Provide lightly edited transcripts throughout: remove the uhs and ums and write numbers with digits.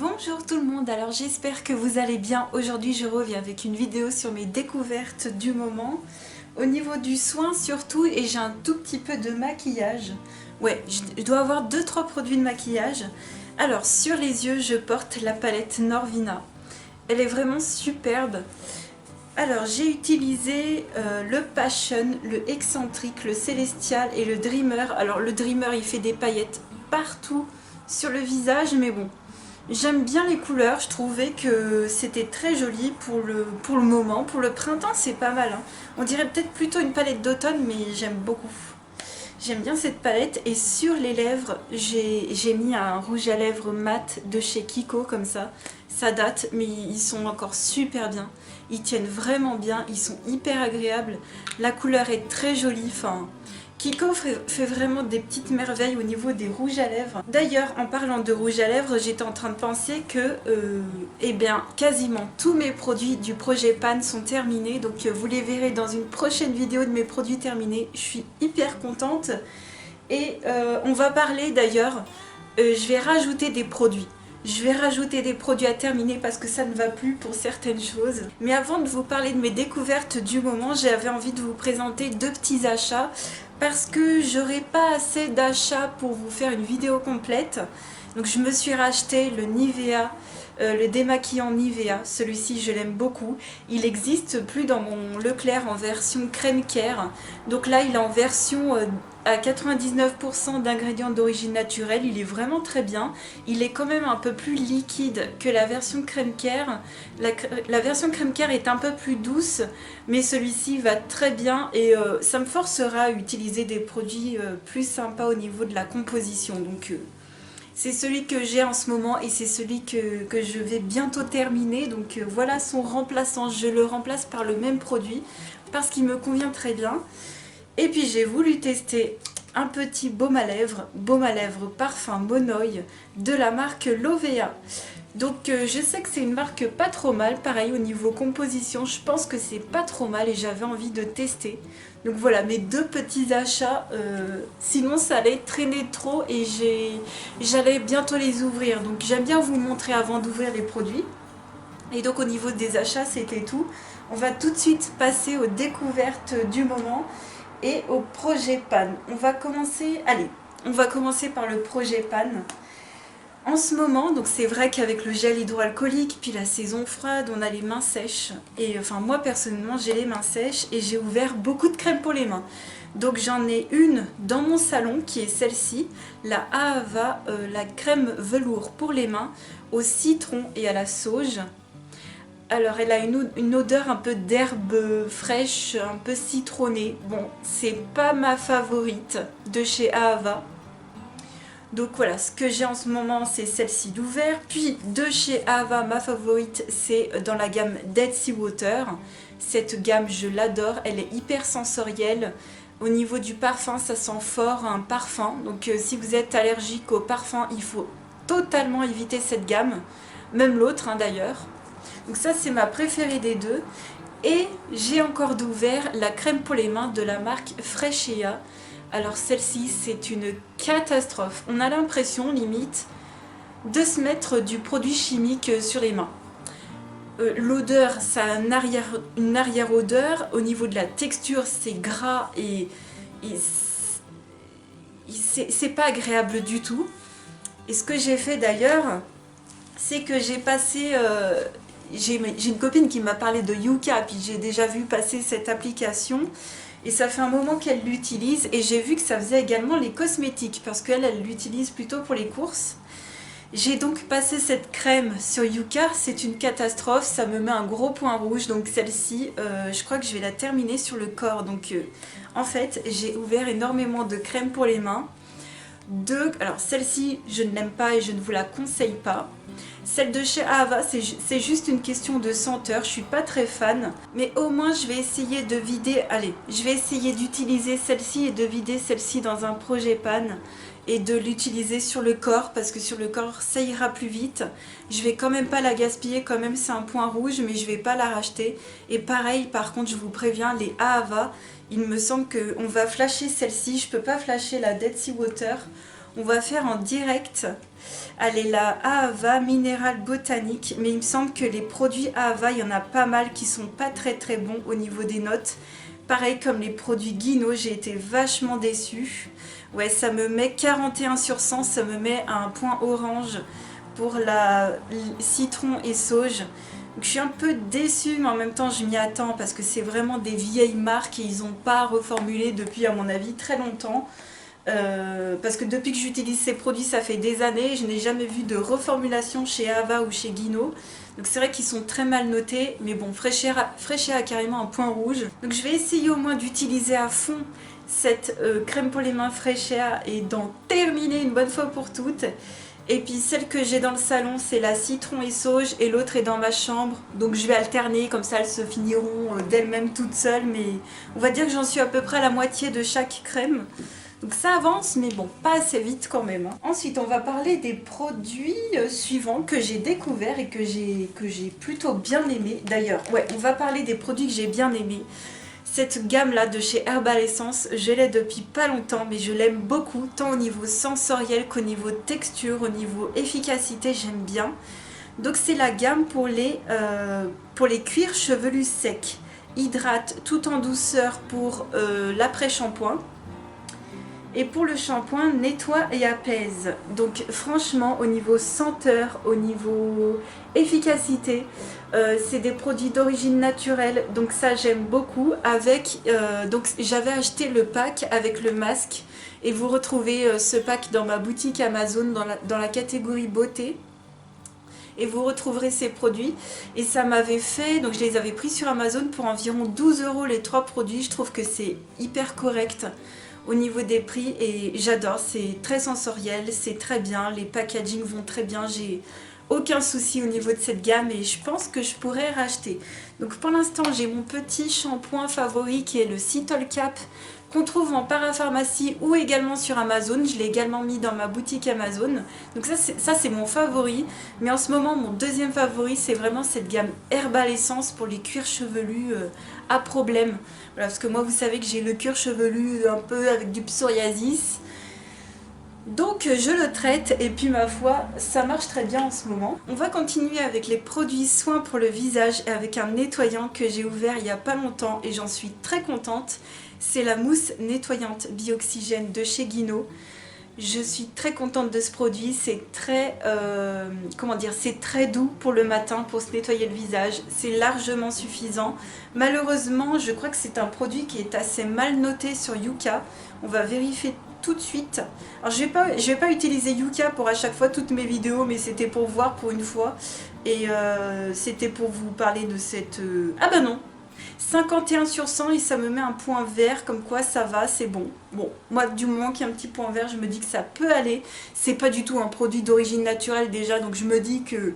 Bonjour tout le monde, alors j'espère que vous allez bien. Aujourd'hui je reviens avec une vidéo sur mes découvertes du moment. Au niveau du soin surtout, et j'ai un tout petit peu de maquillage. Ouais, je dois avoir 2-3 produits de maquillage. Alors sur les yeux je porte la palette Norvina. Elle est vraiment superbe. Alors j'ai utilisé le Passion, le Excentrique, le Celestial et le Dreamer. Alors le Dreamer il fait des paillettes partout sur le visage, mais bon, j'aime bien les couleurs. Je trouvais que c'était très joli pour le moment. Pour le printemps c'est pas mal, hein. On dirait peut-être plutôt une palette d'automne, mais j'aime beaucoup. J'aime bien cette palette. Et sur les lèvres j'ai mis un rouge à lèvres mat de chez Kiko comme ça. Ça date mais ils sont encore super bien. Ils tiennent vraiment bien, ils sont hyper agréables. La couleur est très jolie. Enfin, Kiko fait vraiment des petites merveilles au niveau des rouges à lèvres. D'ailleurs, en parlant de rouge à lèvres, j'étais en train de penser que eh bien, quasiment tous mes produits du projet Pan sont terminés. Donc vous les verrez dans une prochaine vidéo de mes produits terminés. Je suis hyper contente. Et on va parler d'ailleurs, je vais rajouter des produits. Je vais rajouter des produits à terminer parce que ça ne va plus pour certaines choses. Mais avant de vous parler de mes découvertes du moment, j'avais envie de vous présenter 2 petits achats parce que j'aurais pas assez d'achats pour vous faire une vidéo complète. Donc je me suis racheté le Nivea, le démaquillant Nivea. Celui-ci je l'aime beaucoup. Il n'existe plus dans mon Leclerc en version crème care. Donc là il est en version à 99% d'ingrédients d'origine naturelle. Il est vraiment très bien. Il est quand même un peu plus liquide que la version crème care. La version crème care est un peu plus douce, mais celui-ci va très bien et ça me forcera à utiliser des produits plus sympas au niveau de la composition. Donc c'est celui que j'ai en ce moment et c'est celui que je vais bientôt terminer. Donc voilà son remplaçant. Je le remplace par le même produit parce qu'il me convient très bien. Et puis j'ai voulu tester un petit baume à lèvres parfum Monoï de la marque Lovea. Donc je sais que c'est une marque pas trop mal, pareil au niveau composition, je pense que c'est pas trop mal et j'avais envie de tester. Donc voilà mes 2 petits achats, sinon ça allait traîner trop et j'allais bientôt les ouvrir. Donc j'aime bien vous montrer avant d'ouvrir les produits. Et donc au niveau des achats c'était tout. On va tout de suite passer aux découvertes du moment et au projet Pan. On va commencer par le projet Pan. En ce moment, donc c'est vrai qu'avec le gel hydroalcoolique, puis la saison froide, on a les mains sèches. Et enfin moi personnellement j'ai les mains sèches et j'ai ouvert beaucoup de crèmes pour les mains. Donc j'en ai une dans mon salon qui est celle-ci, la Ahava, la crème velours pour les mains au citron et à la sauge. Alors elle a une odeur un peu d'herbe fraîche, un peu citronnée. Bon, c'est pas ma favorite de chez Ahava. Donc voilà, ce que j'ai en ce moment c'est celle-ci d'ouvert. Puis de chez Ahava, ma favorite c'est dans la gamme Dead Sea Water. Cette gamme je l'adore, elle est hyper sensorielle. Au niveau du parfum, ça sent fort un parfum. Donc si vous êtes allergique au parfum, il faut totalement éviter cette gamme. Même l'autre hein, d'ailleurs. Donc ça c'est ma préférée des 2. Et j'ai encore d'ouvert la crème pour les mains de la marque Freshéa. Alors celle-ci c'est une catastrophe. On a l'impression limite de se mettre du produit chimique sur les mains. L'odeur, ça a une arrière-odeur. Au niveau de la texture c'est gras et c'est pas agréable du tout. Et ce que j'ai fait d'ailleurs, c'est que j'ai passé... j'ai une copine qui m'a parlé de Yuka, puis j'ai déjà vu passer cette application et ça fait un moment qu'elle l'utilise et j'ai vu que ça faisait également les cosmétiques parce qu'elle l'utilise plutôt pour les courses. J'ai donc passé cette crème sur Yuka, c'est une catastrophe, ça me met un gros point rouge, donc celle-ci je crois que je vais la terminer sur le corps. Donc en fait j'ai ouvert énormément de crèmes pour les mains. Alors celle-ci je ne l'aime pas et je ne vous la conseille pas. Celle de chez Ahava c'est juste une question de senteur, je suis pas très fan. Mais au moins je vais essayer de vider, allez, je vais essayer d'utiliser celle-ci et de vider celle-ci dans un projet Pan. Et de l'utiliser sur le corps parce que sur le corps ça ira plus vite. Je vais quand même pas la gaspiller, quand même c'est un point rouge mais je vais pas la racheter. Et pareil par contre je vous préviens, les Ahava, il me semble qu'on va flasher celle-ci, je peux pas flasher la Dead Sea Water. On va faire en direct. Allez, la Ahava Minéral Botanique. Mais il me semble que les produits Ahava, il y en a pas mal qui sont pas très bons au niveau des notes. Pareil comme les produits Guino, j'ai été vachement déçue. Ouais, ça me met 41 sur 100, ça me met à un point orange pour la citron et sauge. Donc, je suis un peu déçue, mais en même temps je m'y attends parce que c'est vraiment des vieilles marques et ils n'ont pas reformulé depuis, à mon avis, très longtemps. Parce que depuis que j'utilise ces produits, ça fait des années, je n'ai jamais vu de reformulation chez Ahava ou chez Guino. Donc c'est vrai qu'ils sont très mal notés, mais bon, Fresh Air a carrément un point rouge. Donc je vais essayer au moins d'utiliser à fond cette crème pour les mains Fresh Air et d'en terminer une bonne fois pour toutes. Et puis celle que j'ai dans le salon, c'est la citron et sauge et l'autre est dans ma chambre. Donc je vais alterner, comme ça elles se finiront d'elles-mêmes toutes seules. Mais on va dire que j'en suis à peu près à la moitié de chaque crème. Donc ça avance, mais bon, pas assez vite quand même. Ensuite, on va parler des produits suivants que j'ai découverts et que j'ai plutôt bien aimé. D'ailleurs, ouais, on va parler des produits que j'ai bien aimés. Cette gamme-là de chez Herbal Essence, je l'ai depuis pas longtemps, mais je l'aime beaucoup, tant au niveau sensoriel qu'au niveau texture, au niveau efficacité, j'aime bien. Donc c'est la gamme pour les cuirs chevelus secs. Hydrate tout en douceur pour l'après-shampoing. Et pour le shampoing, nettoie et apaise. Donc franchement, au niveau senteur, au niveau efficacité, c'est des produits d'origine naturelle. Donc ça, j'aime beaucoup. Donc j'avais acheté le pack avec le masque. Et vous retrouvez ce pack dans ma boutique Amazon, dans la catégorie beauté. Et vous retrouverez ces produits. Et ça m'avait fait, donc je les avais pris sur Amazon pour environ 12 € les 3 produits. Je trouve que c'est hyper correct au niveau des prix et j'adore, c'est très sensoriel, c'est très bien, les packaging vont très bien, j'ai aucun souci au niveau de cette gamme et je pense que je pourrais racheter. Donc pour l'instant j'ai mon petit shampoing favori qui est le Citol Cap qu'on trouve en parapharmacie ou également sur Amazon. Je l'ai également mis dans ma boutique Amazon. Donc ça c'est mon favori. Mais en ce moment mon deuxième favori c'est vraiment cette gamme Herbal Essence pour les cuirs chevelus à problème. Voilà, parce que moi vous savez que j'ai le cuir chevelu un peu avec du psoriasis. Donc je le traite et puis ma foi ça marche très bien en ce moment. On va continuer avec les produits soins pour le visage et avec un nettoyant que j'ai ouvert il n'y a pas longtemps et j'en suis très contente. C'est la mousse nettoyante Bioxygène de chez Guino. Je suis très contente de ce produit, c'est très, c'est très doux pour le matin pour se nettoyer le visage, c'est largement suffisant. Malheureusement, je crois que c'est un produit qui est assez mal noté sur Yuka, on va vérifier tout de suite. Alors je vais pas utiliser Yuka pour à chaque fois toutes mes vidéos, mais c'était pour voir pour une fois, et c'était pour vous parler de cette... Ah bah non, 51 sur 100 et ça me met un point vert, comme quoi ça va, c'est bon. Bon, moi du moment qu'il y a un petit point vert, je me dis que ça peut aller. C'est pas du tout un produit d'origine naturelle déjà, donc je me dis que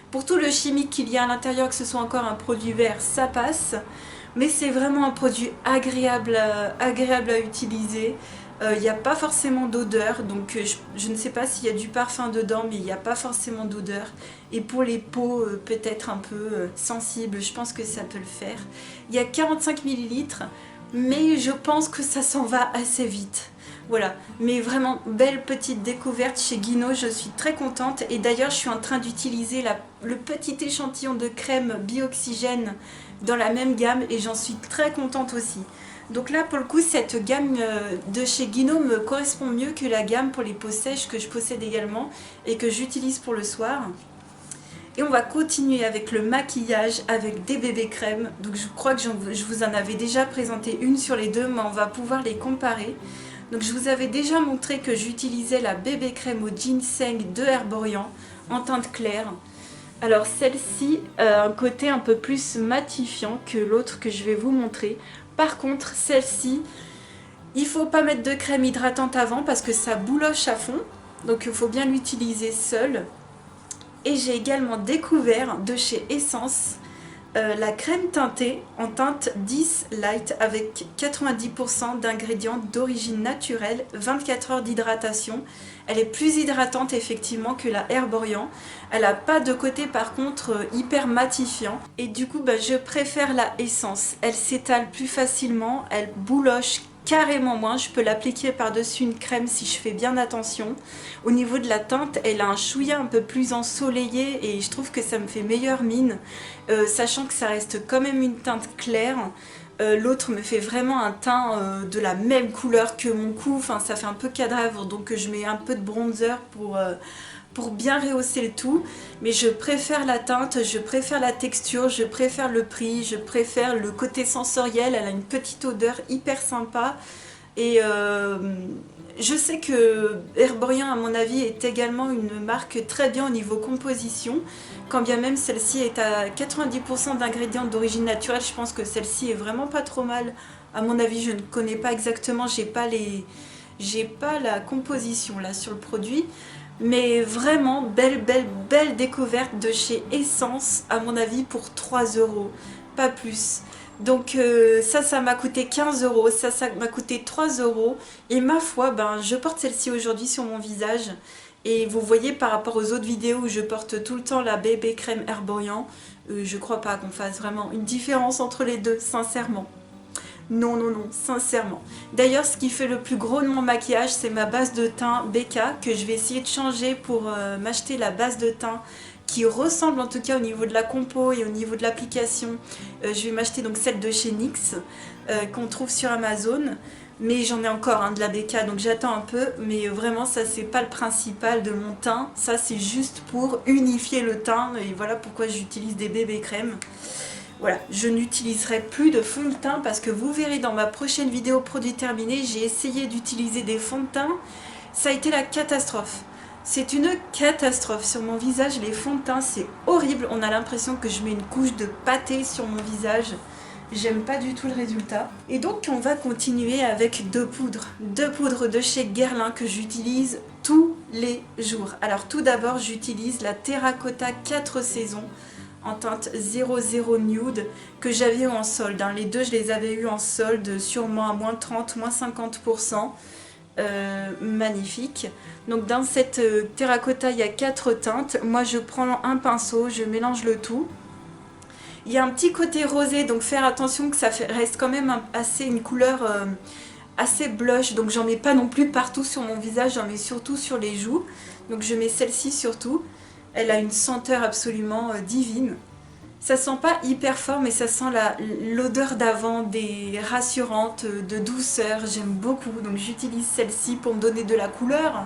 pour tout le chimique qu'il y a à l'intérieur, que ce soit encore un produit vert, ça passe. Mais c'est vraiment un produit agréable à utiliser. Il n'y a pas forcément d'odeur, donc je ne sais pas s'il y a du parfum dedans, mais il n'y a pas forcément d'odeur. Et pour les peaux peut-être un peu sensibles, je pense que ça peut le faire. Il y a 45 ml, mais je pense que ça s'en va assez vite. Voilà, mais vraiment belle petite découverte chez Guino, je suis très contente. Et d'ailleurs je suis en train d'utiliser le petit échantillon de crème Bioxygène dans la même gamme et j'en suis très contente aussi. Donc là pour le coup cette gamme de chez Guino me correspond mieux que la gamme pour les peaux sèches que je possède également et que j'utilise pour le soir. Et on va continuer avec le maquillage avec des bébés crèmes. Donc je crois que je vous en avais déjà présenté une sur les deux, mais on va pouvoir les comparer. Donc je vous avais déjà montré que j'utilisais la bébé crème au ginseng de Herborian en teinte claire. Alors celle-ci a un côté un peu plus matifiant que l'autre que je vais vous montrer. Par contre celle-ci, il ne faut pas mettre de crème hydratante avant parce que ça bouloche à fond. Donc il faut bien l'utiliser seul. Et j'ai également découvert de chez Essence la crème teintée en teinte 10 Light avec 90% d'ingrédients d'origine naturelle, 24 heures d'hydratation. Elle est plus hydratante effectivement que la Herborian. Elle n'a pas de côté par contre hyper matifiant. Et du coup je préfère la Essence. Elle s'étale plus facilement, elle bouloche carrément moins. Je peux l'appliquer par-dessus une crème si je fais bien attention. Au niveau de la teinte, elle a un chouïa un peu plus ensoleillé et je trouve que ça me fait meilleure mine, sachant que ça reste quand même une teinte claire. L'autre me fait vraiment un teint de la même couleur que mon cou, enfin ça fait un peu cadavre, donc je mets un peu de bronzer pour bien rehausser le tout. Mais je préfère la teinte, je préfère la texture, je préfère le prix, je préfère le côté sensoriel. Elle a une petite odeur hyper sympa. Et je sais que Herborian, à mon avis, est également une marque très bien au niveau composition. Quand bien même celle-ci est à 90% d'ingrédients d'origine naturelle, je pense que celle-ci est vraiment pas trop mal. À mon avis, je ne connais pas exactement, j'ai pas la composition là sur le produit. Mais vraiment, belle découverte de chez Essence, à mon avis, pour 3 €, pas plus. Donc ça m'a coûté 15 €, ça m'a coûté 3 €. Et ma foi, ben, je porte celle-ci aujourd'hui sur mon visage. Et vous voyez par rapport aux autres vidéos où je porte tout le temps la bébé crème Herborian, je crois pas qu'on fasse vraiment une différence entre les deux, sincèrement. Non, non, non, sincèrement. D'ailleurs, ce qui fait le plus gros de mon maquillage, c'est ma base de teint BK, que je vais essayer de changer pour m'acheter la base de teint qui ressemble en tout cas au niveau de la compo et au niveau de l'application. Je vais m'acheter donc celle de chez NYX, qu'on trouve sur Amazon. Mais j'en ai encore de la BK, donc j'attends un peu. Mais vraiment, ça, c'est pas le principal de mon teint. Ça, c'est juste pour unifier le teint. Et voilà pourquoi j'utilise des bébés crèmes. Voilà, je n'utiliserai plus de fond de teint parce que vous verrez dans ma prochaine vidéo produit terminé, j'ai essayé d'utiliser des fonds de teint. Ça a été la catastrophe. C'est une catastrophe sur mon visage, les fonds de teint, c'est horrible. On a l'impression que je mets une couche de pâté sur mon visage. J'aime pas du tout le résultat. Et donc on va continuer avec deux poudres. Deux poudres de chez Guerlain que j'utilise tous les jours. Alors tout d'abord, j'utilise la Terracotta 4 saisons en teinte 00 Nude que j'avais eu en solde. Les deux, je les avais eu en solde sûrement à moins 30, moins 50%. Magnifique. Donc dans cette terracotta, il y a 4 teintes. Moi, je prends un pinceau, je mélange le tout. Il y a un petit côté rosé, donc faire attention que ça reste quand même une couleur assez blush. Donc j'en mets pas non plus partout sur mon visage, j'en mets surtout sur les joues. Donc je mets celle-ci surtout. Elle a une senteur absolument divine. Ça sent pas hyper fort, mais ça sent l'odeur d'avant, des rassurantes, de douceur. J'aime beaucoup, donc j'utilise celle-ci pour me donner de la couleur.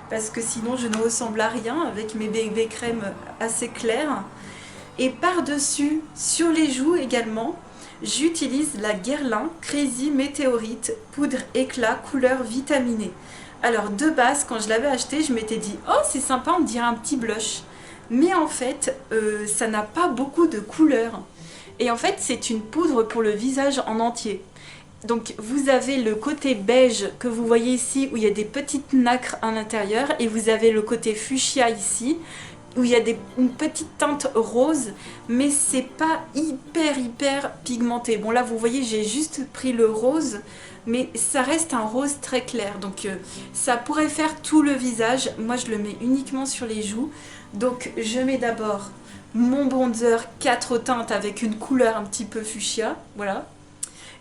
Parce que sinon, je ne ressemble à rien avec mes bébés crèmes assez claires. Et par-dessus, sur les joues également, j'utilise la Guerlain Crazy Météorite poudre éclat couleur vitaminée. Alors de base, quand je l'avais acheté, je m'étais dit « Oh, c'est sympa, on dirait un petit blush ». Mais en fait, ça n'a pas beaucoup de couleurs. Et en fait, c'est une poudre pour le visage en entier. Donc vous avez le côté beige que vous voyez ici, où il y a des petites nacres à l'intérieur. Et vous avez le côté fuchsia ici, où il y a une petite teinte rose. Mais c'est pas hyper pigmenté. Bon là, vous voyez, j'ai juste pris le rose. Mais ça reste un rose très clair, donc ça pourrait faire tout le visage. Moi je le mets uniquement sur les joues. Donc je mets d'abord mon bronzer 4 teintes avec une couleur un petit peu fuchsia, voilà.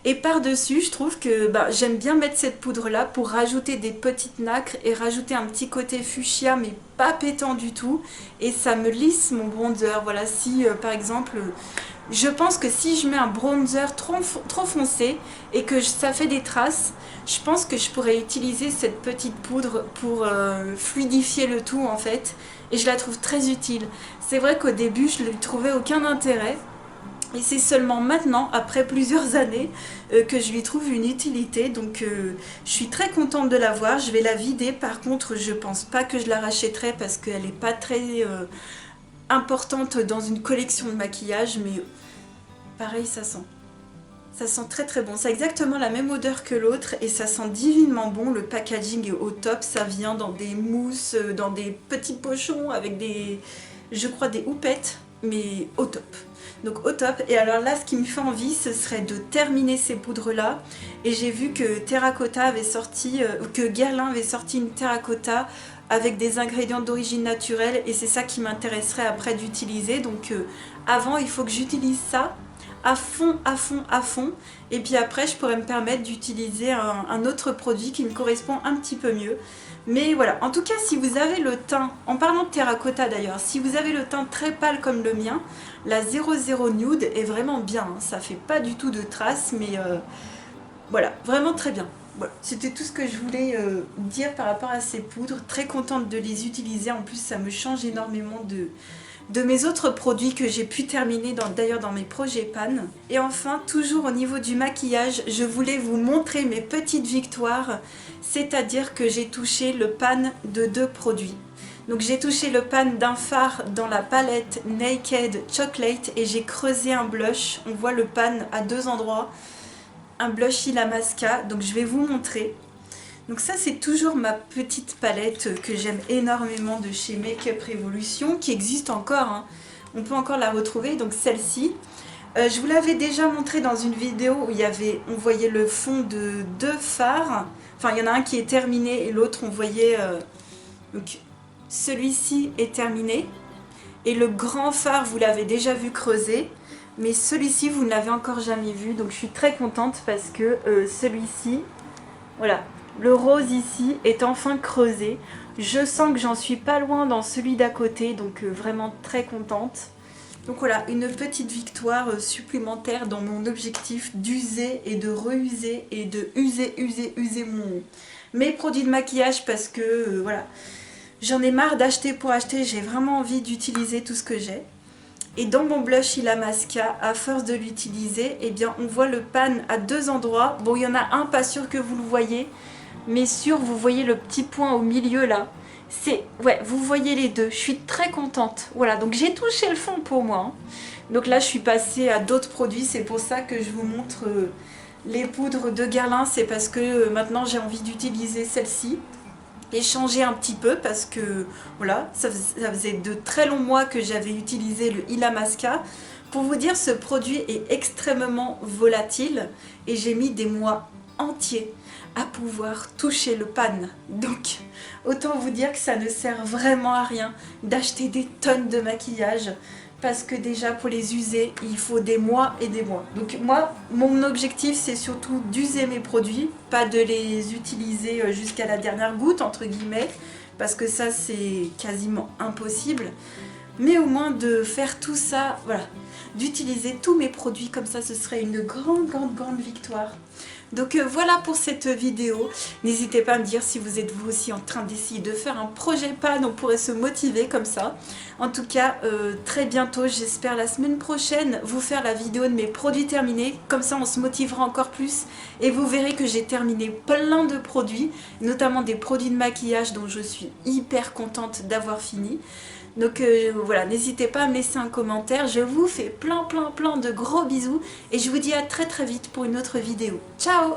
Et par-dessus, je trouve que j'aime bien mettre cette poudre-là pour rajouter des petites nacres et rajouter un petit côté fuchsia, mais pas pétant du tout. Et ça me lisse mon bronzer. Voilà, si par exemple, je pense que si je mets un bronzer trop foncé et que ça fait des traces, je pense que je pourrais utiliser cette petite poudre pour fluidifier le tout en fait. Et je la trouve très utile. C'est vrai qu'au début, je ne lui trouvais aucun intérêt. Et c'est seulement maintenant, après plusieurs années, que je lui trouve une utilité. Donc je suis très contente de l'avoir. Je vais la vider. Par contre, je pense pas que je la rachèterai parce qu'elle n'est pas très importante dans une collection de maquillage. Mais pareil, ça sent. Ça sent très bon. Ça a exactement la même odeur que l'autre et ça sent divinement bon. Le packaging est au top. Ça vient dans des mousses, dans des petits pochons avec je crois des houppettes, mais au top. Donc au top. Et alors là, ce qui me fait envie, ce serait de terminer ces poudres-là. Et j'ai vu que Terracotta avait sorti, que Guerlain avait sorti une Terracotta avec des ingrédients d'origine naturelle. Et c'est ça qui m'intéresserait après d'utiliser. Donc avant, il faut que j'utilise ça à fond, à fond, à fond. Et puis après, je pourrais me permettre d'utiliser un autre produit qui me correspond un petit peu mieux. Mais voilà, en tout cas, si vous avez le teint, en parlant de terracotta d'ailleurs, si vous avez le teint très pâle comme le mien, la 00 Nude est vraiment bien. Hein. Ça fait pas du tout de traces, mais voilà, vraiment très bien. Voilà. C'était tout ce que je voulais dire par rapport à ces poudres. Très contente de les utiliser. En plus, ça me change énormément de mes autres produits que j'ai pu terminer d'ailleurs dans mes projets pan. Et enfin, toujours au niveau du maquillage, je voulais vous montrer mes petites victoires, c'est-à-dire que j'ai touché le pan de 2 produits. Donc j'ai touché le pan d'un fard dans la palette Naked Chocolate et j'ai creusé un blush. On voit le pan à 2 endroits, un blush Illamasqua, donc je vais vous montrer. Donc ça c'est toujours ma petite palette que j'aime énormément de chez Makeup Revolution, qui existe encore, hein. On peut encore la retrouver, donc celle-ci. Je vous l'avais déjà montré dans une vidéo où on voyait le fond de 2 fards. Enfin il y en a un qui est terminé et l'autre on voyait... donc celui-ci est terminé. Et le grand fard vous l'avez déjà vu creuser. Mais celui-ci vous ne l'avez encore jamais vu, donc je suis très contente parce que celui-ci, voilà. Le rose ici est enfin creusé. Je sens que j'en suis pas loin dans celui d'à côté, donc vraiment très contente. Donc voilà, une petite victoire supplémentaire dans mon objectif d'user et de reuser et de user mes produits de maquillage parce que voilà, j'en ai marre d'acheter pour acheter, j'ai vraiment envie d'utiliser tout ce que j'ai. Et dans mon blush Illamasqua, à force de l'utiliser, eh bien on voit le pan à 2 endroits. Bon, il y en a un, pas sûr que vous le voyez, mais sûr, vous voyez le petit point au milieu là. Ouais, vous voyez les deux. Je suis très contente. Voilà, donc j'ai touché le fond pour moi. Hein. Donc là, je suis passée à d'autres produits. C'est pour ça que je vous montre les poudres de Guerlain. C'est parce que maintenant, j'ai envie d'utiliser celle-ci. Et changer un petit peu parce que voilà, ça faisait de très longs mois que j'avais utilisé le Illamasqua. Pour vous dire, ce produit est extrêmement volatile et j'ai mis des mois entiers à pouvoir toucher le pan. Donc autant vous dire que ça ne sert vraiment à rien d'acheter des tonnes de maquillage parce que déjà pour les user il faut des mois et des mois. Donc moi mon objectif c'est surtout d'user mes produits, pas de les utiliser jusqu'à la dernière goutte entre guillemets, parce que ça c'est quasiment impossible, mais au moins de faire tout ça, voilà, d'utiliser tous mes produits comme ça, ce serait une grande victoire. Donc voilà pour cette vidéo. N'hésitez pas à me dire si vous êtes vous aussi en train d'essayer de faire un projet pan, on pourrait se motiver comme ça. En tout cas, très bientôt, j'espère la semaine prochaine, vous faire la vidéo de mes produits terminés. Comme ça, on se motivera encore plus et vous verrez que j'ai terminé plein de produits, notamment des produits de maquillage dont je suis hyper contente d'avoir fini. Donc voilà, n'hésitez pas à me laisser un commentaire. Je vous fais plein de gros bisous et je vous dis à très vite pour une autre vidéo. Ciao!